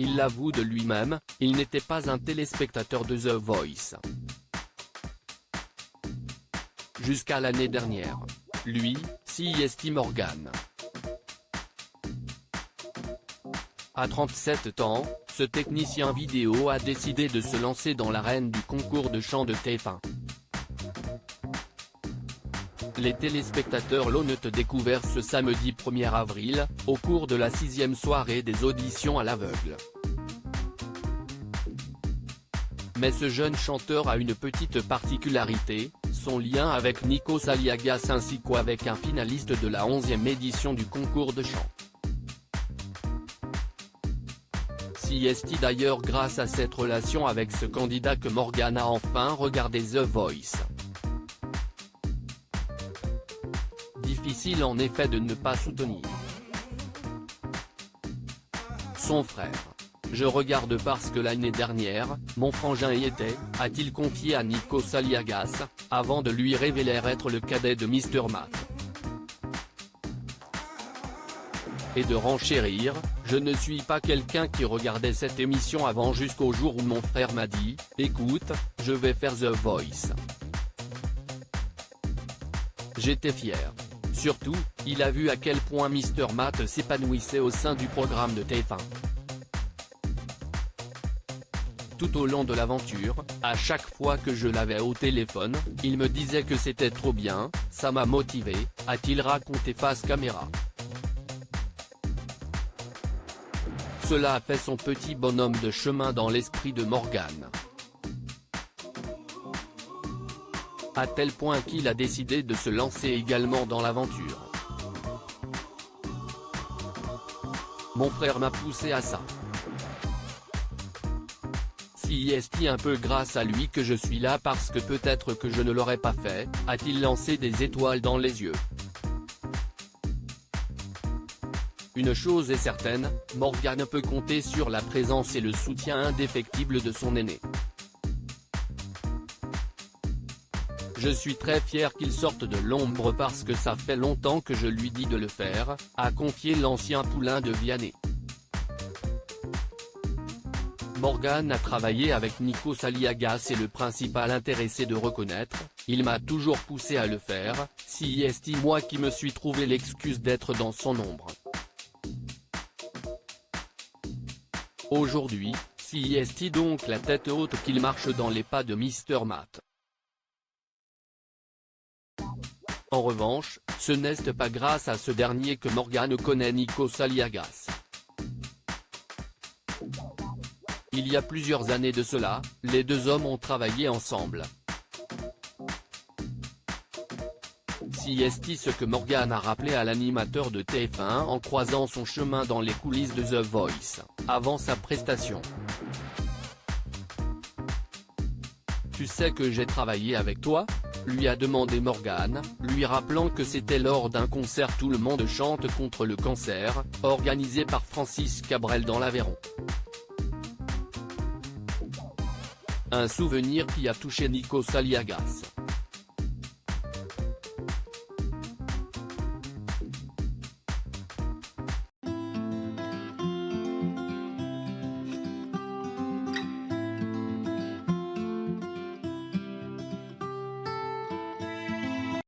Il l'avoue de lui-même, il n'était pas un téléspectateur de The Voice. Jusqu'à l'année dernière. Lui, CST Morgan. À 37 ans, ce technicien vidéo a décidé de se lancer dans l'arène du concours de chant de TF1. Les téléspectateurs l'ont découvert ce samedi 1er avril, au cours de la 6e soirée des auditions à l'aveugle. Mais ce jeune chanteur a une petite particularité, son lien avec Nikos Aliagas ainsi qu'avec un finaliste de la 11e édition du concours de chant. CST d'ailleurs grâce à cette relation avec ce candidat que Morgan a enfin regardé The Voice. Difficile en effet de ne pas soutenir son frère. Je regarde parce que l'année dernière, mon frangin y était, a-t-il confié à Nikos Aliagas, avant de lui révéler être le cadet de Mr Math. Et de renchérir, je ne suis pas quelqu'un qui regardait cette émission avant jusqu'au jour où mon frère m'a dit, écoute, je vais faire The Voice. J'étais fier. Surtout, il a vu à quel point Mr Math s'épanouissait au sein du programme de TF1. Tout au long de l'aventure, à chaque fois que je l'avais au téléphone, il me disait que c'était trop bien, ça m'a motivé, a-t-il raconté face caméra. Cela a fait son petit bonhomme de chemin dans l'esprit de Morgan. À tel point qu'il a décidé de se lancer également dans l'aventure. Mon frère m'a poussé à ça. CST un peu grâce à lui que je suis là parce que peut-être que je ne l'aurais pas fait, a-t-il lancé des étoiles dans les yeux. Une chose est certaine, Morgan peut compter sur la présence et le soutien indéfectible de son aîné. Je suis très fier qu'il sorte de l'ombre parce que ça fait longtemps que je lui dis de le faire, a confié l'ancien poulain de Vianney. Morgan a travaillé avec Nikos Aliagas et le principal intéressé de reconnaître, il m'a toujours poussé à le faire, CST moi qui me suis trouvé l'excuse d'être dans son ombre. Aujourd'hui, CST donc la tête haute qu'il marche dans les pas de Mr Math. En revanche, ce n'est pas grâce à ce dernier que Morgan connaît Nikos Aliagas. Il y a plusieurs années de cela, les deux hommes ont travaillé ensemble. CST ce que Morgan a rappelé à l'animateur de TF1 en croisant son chemin dans les coulisses de The Voice, avant sa prestation. Tu sais que j'ai travaillé avec toi ? Lui a demandé Morgan, lui rappelant que c'était lors d'un concert Tout le monde chante contre le cancer, organisé par Francis Cabrel dans l'Aveyron. Un souvenir qui a touché Nikos Aliagas.